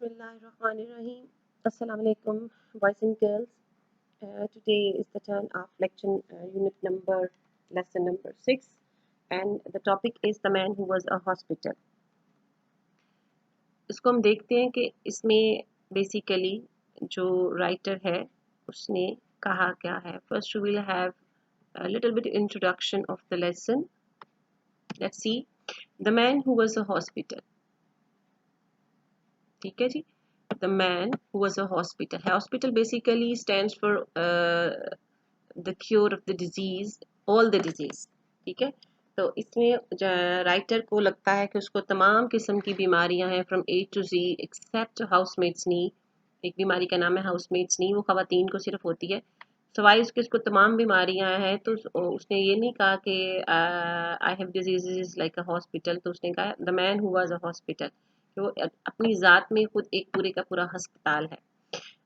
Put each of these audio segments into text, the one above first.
Bismillahirrahmanirrahim. Assalamu alaikum, boys and girls. Today is the turn of lecture lesson number 6, and the topic is the man who was a hospital. इसको हम देखते हैं कि इसमें basically जो writer है उसने कहा क्या है. First we will have a little bit introduction of the lesson. Let's see. The man who was a hospital. ठीक है जी. The man who was a hospital. Hospital basically stands for the cure of the disease, all the disease. ठीक है. तो इसमें writer को लगता है कि उसको तमाम किस्म की बीमारियां हैं from A to G except housemaid's knee. एक बीमारी का नाम है हाउसमेट्स नी, वो खवातीन को सिर्फ होती है. सवाई उसके उसको तमाम बीमारियां हैं. तो उसने ये नहीं कहा कि I have diseases like a hospital. तो उसने कहा the man who was a hospital. वो अपनी ज़ात में खुद एक पूरे का पूरा अस्पताल है.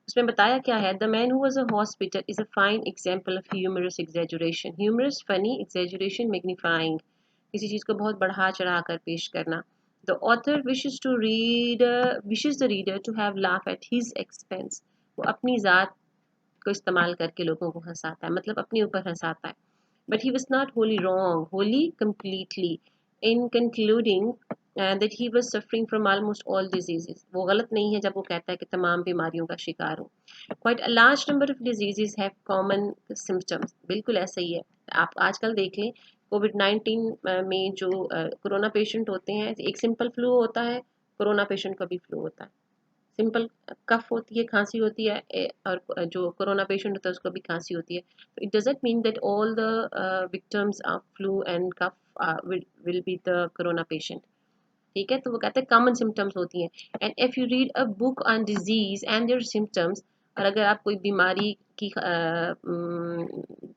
उसमें बताया क्या है. The man who was a hospital is a fine example of humorous exaggeration. Humorous funny, exaggeration magnifying. किसी चीज़ को बहुत बढ़ा चढ़ा कर पेश करना. The author wishes the reader to have laugh at his expense. वो अपनी ज़ात को इस्तेमाल करके लोगों को हंसाता है, मतलब अपने ऊपर हंसाता है. But he was not Holi wrong, Holi completely in concluding that he was suffering from almost all diseases. वो गलत नहीं है जब वो कहता है कि तमाम बीमारियों का शिकार हूँ. Quite a large number of diseases have common symptoms. बिल्कुल ऐसा ही है. आप आजकल देख लें कोविड-19 में जो कोरोना पेशेंट होते हैं, एक सिंपल फ्लू होता है, कोरोना पेशेंट का भी फ्लू होता है. सिंपल कफ होती है, खांसी होती है, और जो कोरोना पेशेंट होता है उसको भी खांसी होती है. तो it doesn't mean that all the victims of flu and cough will be the corona patient. ठीक है. तो वो कहते हैं कॉमन सिम्टम्स होती हैं. And if you read a book on disease and there symptoms, और अगर आप कोई बीमारी की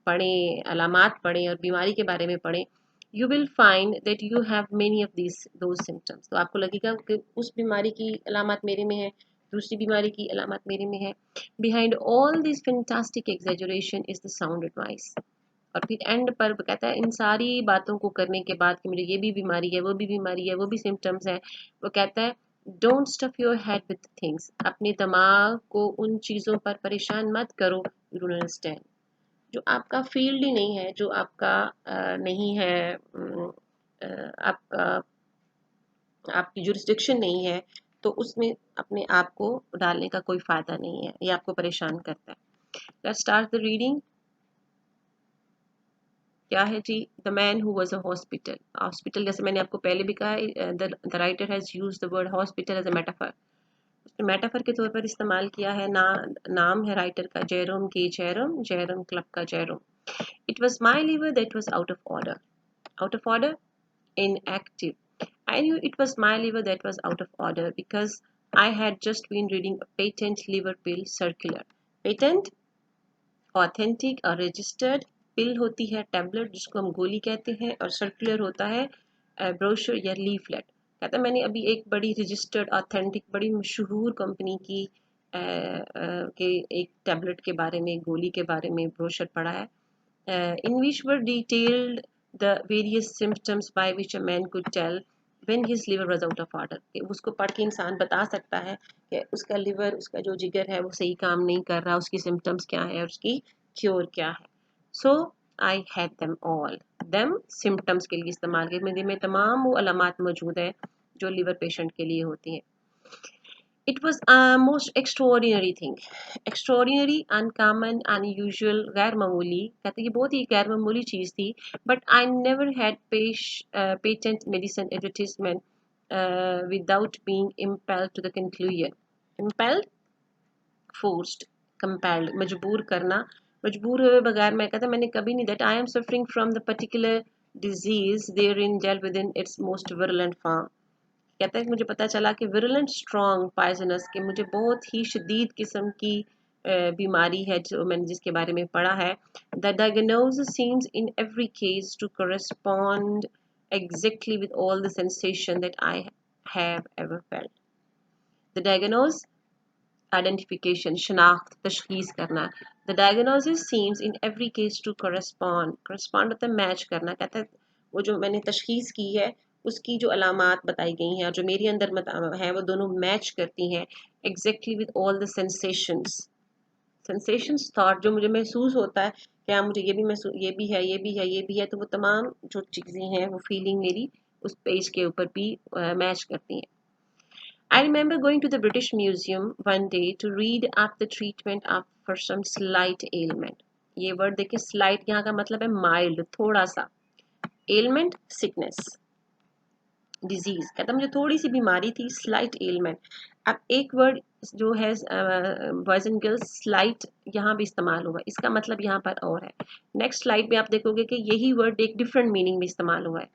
पढ़ें, अलामात पढ़ें और बीमारी के बारे में पढ़ें, you will find that you have many of those symptoms. तो आपको लगेगा कि उस बीमारी की अलामत मेरे में है, दूसरी बीमारी की अलामत मेरे में है. Behind all this fantastic exaggeration is the sound advice. और फिर एंड पर कहता है इन सारी बातों को करने के बाद कि मुझे ये भी बीमारी है, वो भी बीमारी है, वो भी सिम्टम्स है, वो कहता है don't stuff your head with things. अपने दिमाग को उन चीज़ों पर परेशान मत करो. You don't understand. जो आपका फील्ड ही नहीं है, जो आपका नहीं है, आपका आपकी जुरिस्डिक्शन नहीं है, तो उसमें अपने आप को डालने का कोई फ़ायदा नहीं है. ये आपको परेशान करता है. Let's start the reading. क्या है जी. The man who was a hospital. Hospital जैसे मैंने आपको पहले भी कहा, the writer has used the word hospital as a metaphor. उसने मेटाफर के तौर पर इस्तेमाल किया है. नाम है राइटर का जेरोम के जेरोम क्लब का Jerome. It was my liver that was out of order. Out of order, inactive. I knew it was my liver that was out of order because I had just been reading a patent liver pill circular. Patent, authentic और registered. पिल होती है tablet जिसको हम गोली कहते हैं, और circular होता है ब्रोशर या लीफलेट. कहता है मैंने अभी एक बड़ी रजिस्टर्ड ऑथेंटिक बड़ी मशहूर कंपनी की के एक टैबलेट के बारे में, गोली के बारे में ब्रोशर पढ़ा है. In which were detailed the various symptoms by which a man could tell when his liver was out of order. कि उसको पढ़ के इंसान बता सकता है कि उसका लिवर, उसका जो जिगर है वो सही काम नहीं कर रहा, उसकी सिम्टम्स क्या है और उसकी क्योर क्या है. So I have them all. Them symptoms के लिए इस्तेमाल किए. मेरे में तमाम वो अलामात मौजूद हैं जो लिवर पेशेंट के लिए होती हैं. It was a most extraordinary thing. Extraordinary, uncommon, unusual, गैर मामूली. कहते ये बहुत ही गैर मामूली चीज़ थी. But I never had patent medicine advertisement without being impelled to the conclusion. Impelled, forced, compelled, मजबूर करना, मजबूर हुए बगैर. मैं कहता मैंने कभी नहीं that I am suffering from the particular disease therein dealt within its most virulent form. कहता है मुझे पता चला कि विरुलेंट, स्ट्रॉन्ग, पॉइजनस, कि मुझे बहुत ही शदीद किस्म की बीमारी है जो मैंने जिसके बारे में पढ़ा है. The diagnosis seems in every case to correspond exactly with all the sensation that I have ever felt. The diagnosis, identification, शनाख्त, तशखीस करना. The diagnosis seems in every case to correspond होता है मैच करना. कहता है वो जो मैंने तशखीस की है उसकी जो अलामात बताई गई हैं और जो मेरे अंदर हैं वो दोनों मैच करती हैं exactly with all the sensations thought जो मुझे महसूस होता है कि हाँ मुझे ये भी महसूस ये भी है ये भी है ये भी है, तो वो तमाम जो चीज़ें हैं वो फीलिंग मेरी उस पेज के ऊपर भी मैच करती हैं. I remember going to the British Museum one day to read up the treatment of for some slight ailment. ये वर्ड देखिए, slight यहाँ का मतलब है mild, थोड़ा सा. Ailment, sickness, disease. कहता मुझे थोड़ी सी बीमारी थी, slight ailment. अब एक वर्ड जो है बॉयज एंड गर्ल्स स्लाइट यहाँ भी इस्तेमाल हुआ है, इसका मतलब यहाँ पर और है. नेक्स्ट स्लाइड में आप देखोगे कि यही वर्ड एक डिफरेंट मीनिंग में इस्तेमाल हुआ है.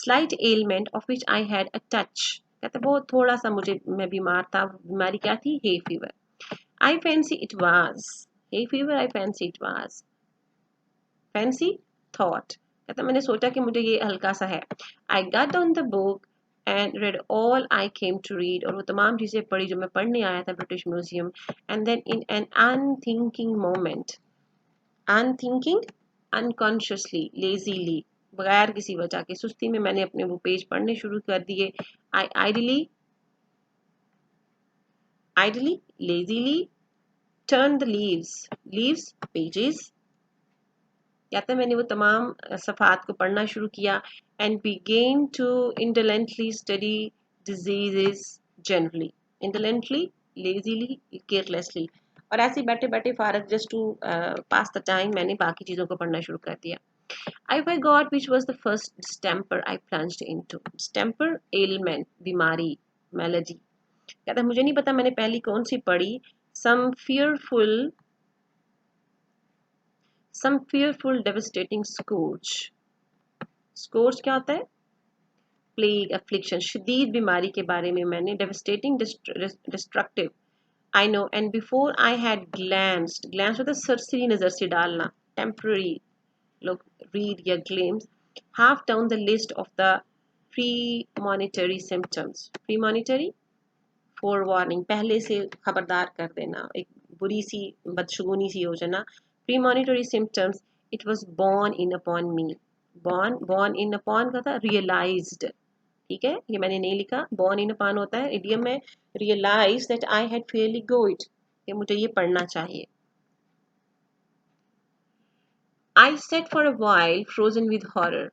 Slight element of which I had a touch. कहते बहुत थोड़ा सा मैं बीमार था. बीमारी क्या थी? Hay fever. I fancy it was. Hay fever I fancy it was. Fancy thought. कहता मैंने सोचा कि मुझे ये हल्का सा है. I got down the book and read all I came to read. और वो तमाम चीज़ें पढ़ी जो मैं पढ़ने आया था British Museum. And then in an unthinking moment, unthinking, unconsciously, lazily, बगैर किसी वजह के सुस्ती में मैंने अपने वो पेज पढ़ने शुरू कर दिए. I idly lazily turn the leaves pages. कहते हैं मैंने वो तमाम सफ़ात को पढ़ना शुरू किया. And begin to indolently study diseases generally. Indolently, lazily, carelessly, और ऐसे बैठे बैठे फारग just to pass the time मैंने बाकी चीज़ों को पढ़ना शुरू कर दिया. I forgot which was the first distemper I plunged into. Distemper, ailment, बीमारी, malady. कहता मुझे नहीं पता मैंने पहली कौन सी पढ़ी. Some fearful devastating scourge. Scourge क्या होता है? प्लेग, अफ्लिक्शन, शदीद बीमारी के बारे में मैंने. devastating, destructive. I know, and before I had glanced होता है सरसरी नजर से डालना, temporary, look, read या glimpse, half down the list of the premonitory symptoms. Premonitory, forewarning, पहले से खबरदार कर देना, एक बुरी सी बदशगुनी सी हो जाना. Premonitory symptoms, it was borne in upon me. born in upon का था realized. ठीक है, ये मैंने नहीं लिखा. born in upon होता है इडियम में. realize that I had fairly go it, कि मुझे ये पढ़ना चाहिए. I sat for a while frozen with horror.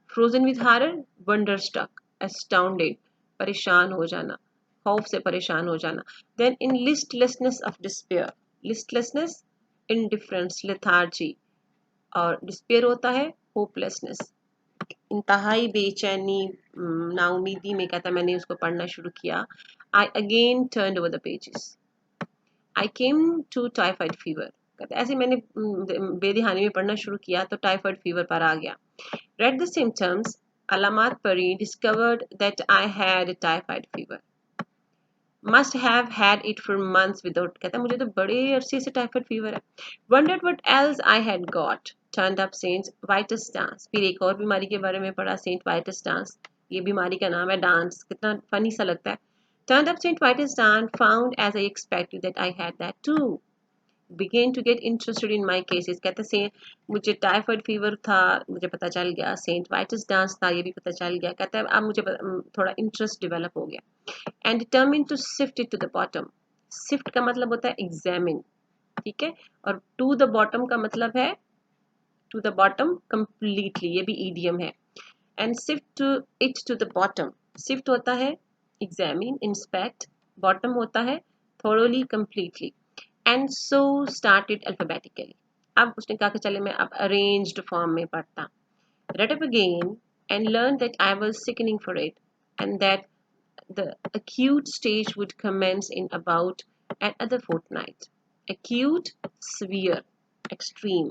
Frozen with horror, wonderstruck, astounded, परेशान हो जाना, खौफ से परेशान हो जाना. Then in listlessness of despair. Listlessness, indifference, lethargy, और despair होता है hopelessness, इंतहाई बेचैनी, नाउमीदी में. कहता मैंने उसको पढ़ना शुरू किया. I again turned over the pages. I came to typhoid fever. कहता ऐसे मैंने बेदिहानी में पढ़ना शुरू किया तो टाइफाइड फीवर पर आ गया. Read the symptoms, अलामात पढ़ी, discovered that I had typhoid fever. Must have had it for months without. कहता मुझे तो बड़े अरसे से टाइफाइड फीवर है. Wondered what else I had got. Turned up Saint Vitus dance. फिर एक और बीमारी के बारे में पढ़ा, सेंट वाइटस डांस. ये बीमारी का नाम है, डांस. कितना फनी सा लगता है. Turned up Saint Vitus dance. Found as I expected that I had that too. Began to get interested in my cases. कहते से मुझे टाइफाइड फीवर था, मुझे पता चल गया. सेंट वाइटस डांस था, ये भी पता चल गया. कहता है अब मुझे थोड़ा इंटरेस्ट डेवलप हो गया. And determined to sift it to the bottom. Sift का मतलब होता है examine, ठीक है, और to the bottom का मतलब है to the bottom completely, ये भी idiom है. And sift it to the bottom. Sift होता है examine, inspect. Bottom होता है thoroughly, completely. And so started alphabetically. अब उसने कहा कि चले मैं अब arranged form में पढ़ता. Read up again and learned that I was sickening for it, and that the acute stage would commence in about another fortnight. Acute, severe, extreme,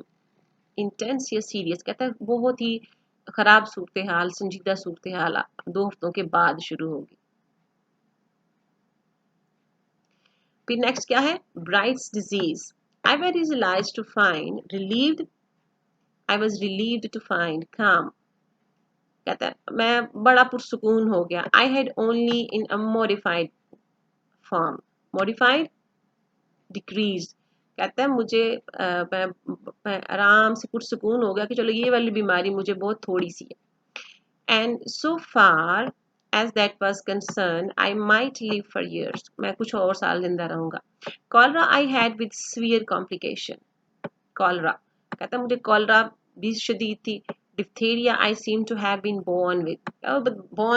intense या serious. कहता है बहुत ही खराब सूरत हाल, संजीदा सूरत हाल 2 हफ्तों के बाद शुरू होगी. फिर नेक्स्ट क्या है? Bright's disease. I was realized to find relieved. I was relieved to find calm. कहता है मैं बड़ा पुरसुकून हो गया. I had only in a modified form. Modified, decreased. कहता है मुझे मैं आराम से पुरसुकून हो गया कि चलो ये वाली बीमारी मुझे बहुत थोड़ी सी है. and so far as that was concerned I might live for years. मैं कुछ और साल जिंदा रहूंगा. Cholera I had with severe complication. Cholera कहता मुझे कॉलरा भी शदीद थी. Diphtheria I seem to have been born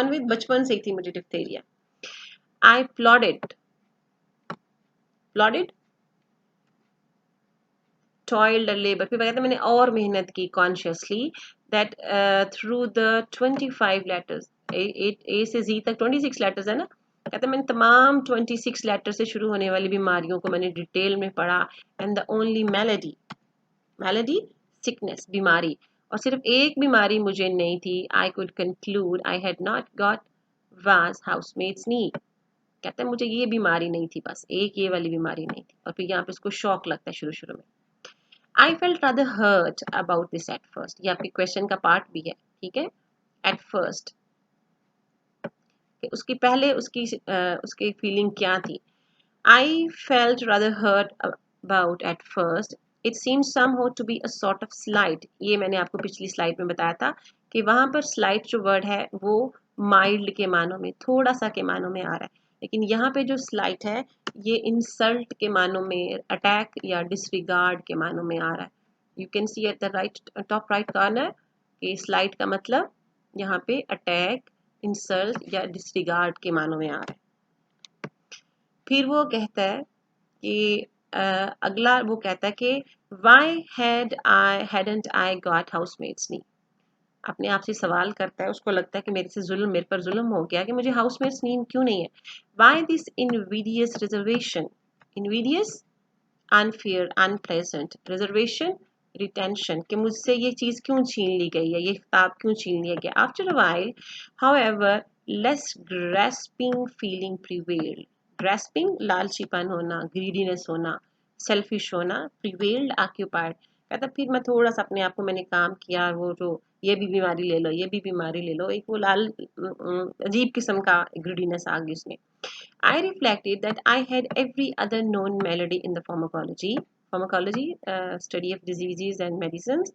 with बचपन से ही थी मुझे डिप्थेरिया. I plodded toiled labour. फिर कहता मैंने और मेहनत की consciously that through the 25 letters. A से जी तक 26 लेटर्स है ना. कहता मैंने तमाम 26 लेटर से शुरू होने वाली बीमारियों को मैंने डिटेल में पढ़ा. And the only malady sickness बीमारी, और सिर्फ एक बीमारी मुझे नहीं थी. I could conclude I had not got was housemaid's knee. कहता है मुझे ये बीमारी नहीं थी, बस एक ये वाली बीमारी नहीं थी. और फिर यहाँ पे इसको शौक लगता है शुरू शुरू में. I felt rather hurt about this at first. ये आपके क्वेश्चन का पार्ट भी है, ठीक है. एट फर्स्ट उसकी पहले उसकी फीलिंग क्या थी. I felt rather hurt about at first. It seems somehow to be a sort of slight. ये मैंने आपको पिछली स्लाइड में बताया था कि वहां पर स्लाइट जो वर्ड है वो माइल्ड के मानों में, थोड़ा सा के मानों में आ रहा है. लेकिन यहाँ पे जो स्लाइट है ये इंसल्ट के मानों में, अटैक या डिसरिगार्ड के मानों में आ रहा है. You can see at the right top right corner कि स्लाइट का मतलब यहाँ पे अटैक, इंसल्ट या डिसरिगार्ड के मानों में आ रहा है. फिर वो कहता है कि अगला वो कहता है कि why hadn't I got housemaid's knee. अपने आप से सवाल करता है, उसको लगता है कि मेरे पर जुल्म हो गया कि मुझे हाउसमेट्स नी क्यों नहीं है. Why this invidious reservation. Invidious unfair unpleasant, reservation retention, कि मुझसे ये चीज क्यों छीन ली गई है, ये किताब क्यों छीन लिया गया. After a while however less grasping feeling prevailed. Grasping लालचीपन होना, ग्रीडीनेस होना, सेल्फिश होना. Prevailed occupied. कहता फिर मैं थोड़ा सा अपने आप को मैंने काम किया, वो जो ये भी बीमारी ले लो, ये भी बीमारी ले लो, एक वो लाल अजीब किस्म का ग्रीडीनेस आ गई उसमें. I reflected that I had every other known malady in the pharmacology, study of diseases and medicines,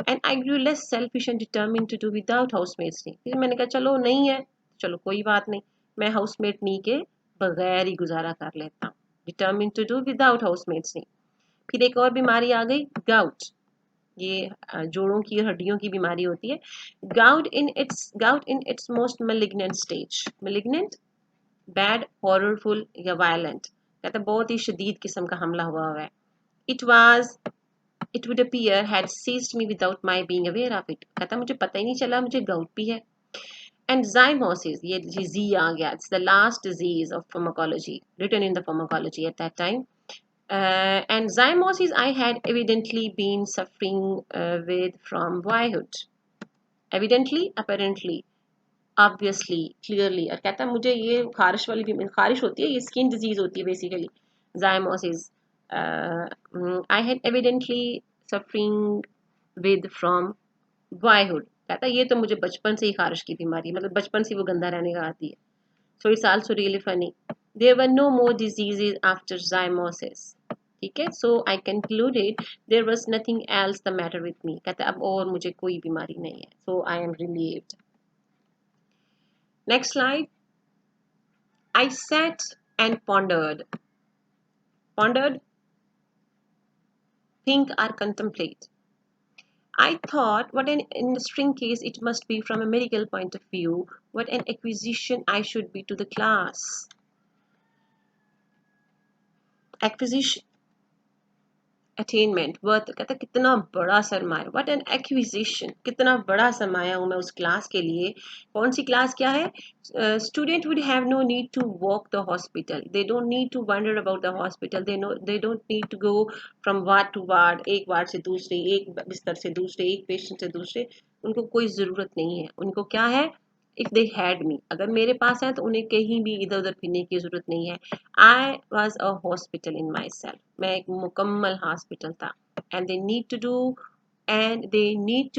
and I grew less selfish and determined to do without housemates नहीं. फिर मैंने कहा चलो नहीं है, चलो कोई बात नहीं, मैं housemate नहीं के बगैर ही गुजारा कर लेता हूँ. Determined to do without housemates नहीं. फिर एक और बीमारी आ गई, gout. ये जोड़ों की हड्डियों की बीमारी होती है. Gout in its most malignant stage. Malignant bad, horrorful या वायलेंट. कहता बहुत ही शदीद किस्म का हमला हुआ है. It would appear had seized me without my being aware of it. कहता मुझे पता ही नहीं चला मुझे गाउट भी है. एंड zymosis, ये जी आ गया. It's the last disease of pharmacology written in the pharmacology at that time. And zymosis I had evidently been suffering with from boyhood. Evidently, apparently, obviously, clearly. और कहता है मुझे ये खारिश वाली भी खारिश होती है, ये स्किन डिजीज होती है basically, zymosis. I had evidently suffering with from boyhood. कहता है ये तो मुझे बचपन से ही खारिश की बीमारी, मतलब बचपन से वो गंदा रहने का आती है. So it's also really funny. There were no more diseases after zymosis. ठीक है. So I concluded there was nothing else the matter with me. कहता है अब और मुझे कोई बीमारी नहीं है. So I am relieved. Next slide. I sat and pondered. Pondered, think or contemplate. I thought what an interesting case it must be from a medical point of view, what an acquisition I should be to the class. Acquisition, attainment, worth. कहता कितना बड़ा सरमाया. What an acquisition, कितना बड़ा सरमाया हूँ मैं उस class के लिए. कौन सी क्लास क्या है. Student would have no need to walk the hospital. They don't need to wonder about the hospital. They don't need to go from ward to ward, एक वार्ड से दूसरे, एक बिस्तर से दूसरे, एक पेशेंट से दूसरे. उनको कोई ज़रूरत नहीं है. उनको क्या है, इफ दे हैड मी, अगर मेरे पास है तो उन्हें कहीं भी इधर उधर फिरने की जरूरत नहीं है. I was a hospital in myself. मैं एक मुकम्मल हॉस्पिटल था. And they need to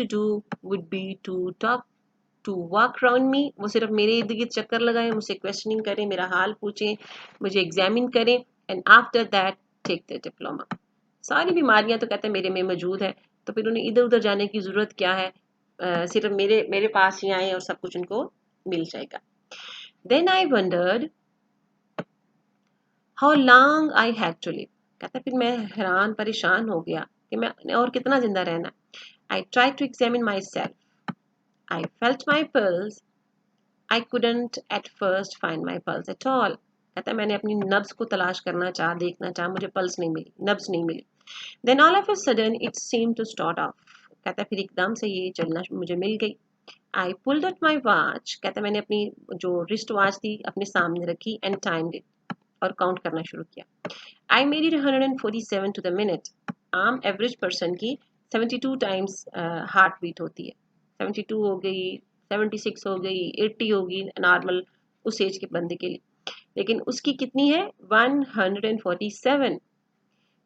do would be to talk to walk around me. वो सिर्फ मेरे इर्द गिर्द चक्कर लगाएं, मुझसे क्वेश्चनिंग करें, मेरा हाल पूछें, मुझे एग्जामिन करें. And after that take the diploma. सारी बीमारियां तो कहते हैं मेरे में मौजूद है, तो फिर उन्हें इधर उधर जाने की जरूरत क्या है. सिर्फ मेरे पास ही आए और सब कुछ उनको मिल जाएगा। Then I wondered how long I had to live. कहता फिर मैं हैरान परेशान हो गया कि मैं और कितना जिंदा रहना। I try to examine myself, I felt my pulse, I couldn't at first find my pulse at all। कहता है मैंने अपनी नब्ज को तलाश करना चाहा, देखना चाहा, मुझे पल्स नहीं मिली, नब्ज नहीं मिली। Then all of a sudden it seemed to start off। कहता है फिर एकदम से ये चलना मुझे मिल गई। आई pulled out my watch। कहता है मैंने अपनी जो रिस्ट वॉच थी अपने सामने रखी एंड टाइम्ड इट और काउंट करना शुरू किया। I made it 147 to the minute. आम एवरेज पर्सन की 72 टाइम्स हार्ट बीट होती है। 72 हो गई, 76 हो गई, 80 होगी नॉर्मल उस एज के बंदे के लिए, लेकिन उसकी कितनी है 147।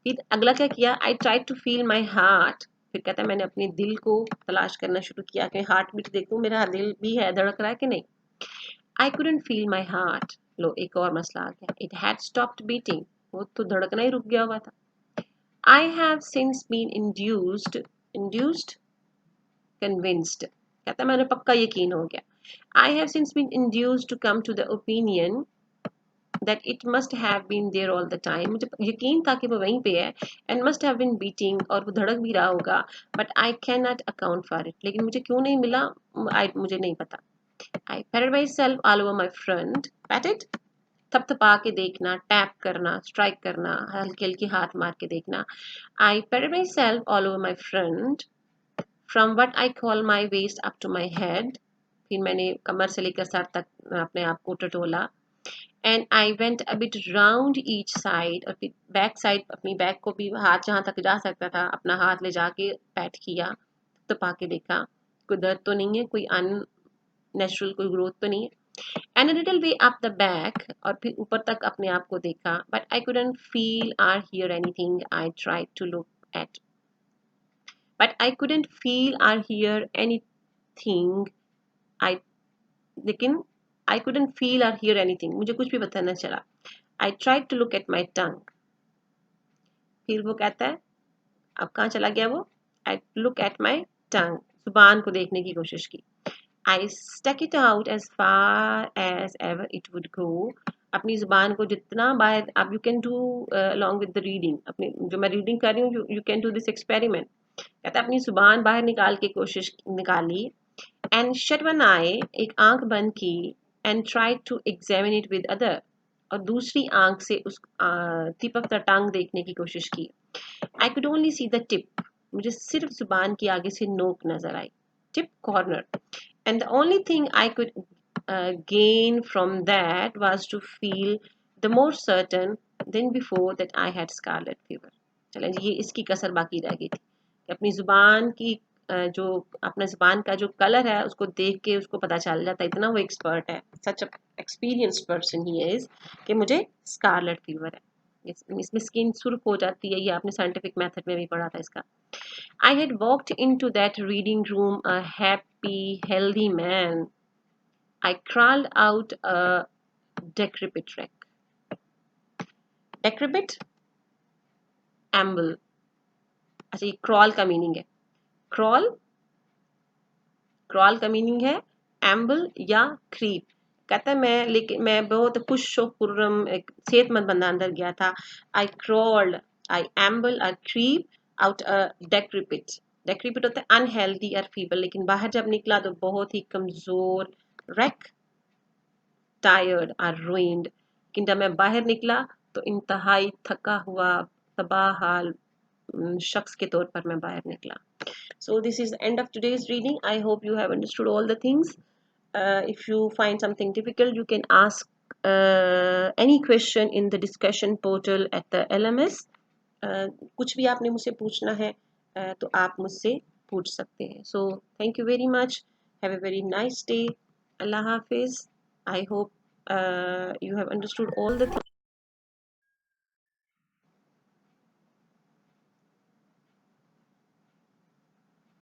फिर अगला क्या किया, I try to feel my heart. फिर कहता है मैंने अपने दिल को तलाश करना शुरू किया कि हार्ट बीट देखूं मेरा दिल भी है, धड़क रहा है कि नहीं। आई couldn't feel my heart। लो एक और मसला आ गया, it had stopped beating। वो तो धड़कना ही रुक गया हुआ था। I have since been induced convinced। कहता है मैंने पक्का यकीन हो गया। I have since been induced to come to the opinion that it must have been there all the time। मुझे यकीन था कि वो वहीं पे है, and must have been beating और वो धड़क भी रहा होगा, but I cannot account for it। लेकिन मुझे क्यों नहीं मिला, मुझे नहीं पता। I patted myself all over my front। Patted थपथपा के देखना, टैप करना, स्ट्राइक करना, हल्की हल्की हाथ मार के देखना। I patted myself all over my front from what I call my waist up to my head। फिर मैंने कमर से लेकर सर तक अपने आप को टटोला। And I went a bit round each side। और फिर बैक साइड अपनी बैक को भी हाथ जहाँ तक जा सकता था अपना हाथ ले जाके पैट किया, थपथपा के देखा कोई दर्द तो नहीं है, कोई अननेचुरल कोई ग्रोथ तो नहीं है। And a little way up the back और फिर ऊपर तक अपने आप को देखा, but I couldn't feel or hear anything। I tried to look at but I couldn't feel or hear anything। I लेकिन I couldn't feel or hear anything, मुझे कुछ भी पता न चला। I tried to look at my tongue। फिर वो कहता है अब कहाँ चला गया वो, I look at my tongue, जुबान को देखने की कोशिश की। I stuck it out as far as ever it would go। अपनी जुबान को जितना बाहर, अब you can do along with the reading, अपनी जो मैं रीडिंग कर रही हूँ, you can do this experiment। कहता है अपनी जुबान बाहर निकाल के कोशिश निकाली, and shut one eye, एक आंख बंद की, and tried to examine it with other, और दूसरी आंख से उस टिप ऑफ द टंग देखने की कोशिश की। I could only see the tip। मुझे सिर्फ जुबान की आगे से नोक नजर आई, tip corner. And the only thing I could gain from that was to feel the more certain than before that I had scarlet fever। चलें ये इसकी कसर बाकी रह गई थी कि अपनी जुबान की जो अपने जुबान का जो कलर है उसको देख के उसको पता चल जाता है, इतना वो एक्सपर्ट है, सच एक्सपीरियंस्ड पर्सन ही इज, कि मुझे स्कारलेट फीवर है। इसमें स्किन सुर्ख हो जाती है, ये आपने साइंटिफिक मेथड में भी पढ़ा था इसका। I had walked into that reading room a happy, healthy man। I crawled out a decrepit wreck। Decrepit, amble। अच्छा ये क्रॉल का मीनिंग है, क्रॉल क्रॉल का मीनिंग है एम्बल या क्रीप। कहता है मैं, लेकिन मैं बहुत खुश और खुर्रम सेहतमंद बंदा अंदर गया था। आई क्रॉल्ड, आई एम्बल और क्रीप आउट अ डेक्रिपिट। डेक्रिपिट होता है अनहेल्दी और फीबल, लेकिन बाहर जब निकला तो बहुत ही कमजोर, रेक, टायर्ड और रुइंड। लेकिन जब मैं बाहर निकला तो इंतहाई थका हुआ तबाह हाल शख्स के तौर पर मैं बाहर निकला। So this is the end of today's reading। I hope you have understood all the things। If you find something difficult, you can ask any question in the discussion portal at the LMS। कुछ भी आपने मुझसे पूछना है तो आप मुझसे पूछ सकते हैं। So thank you very much। Have a very nice day। Allah Hafiz। I hope you have understood all the things।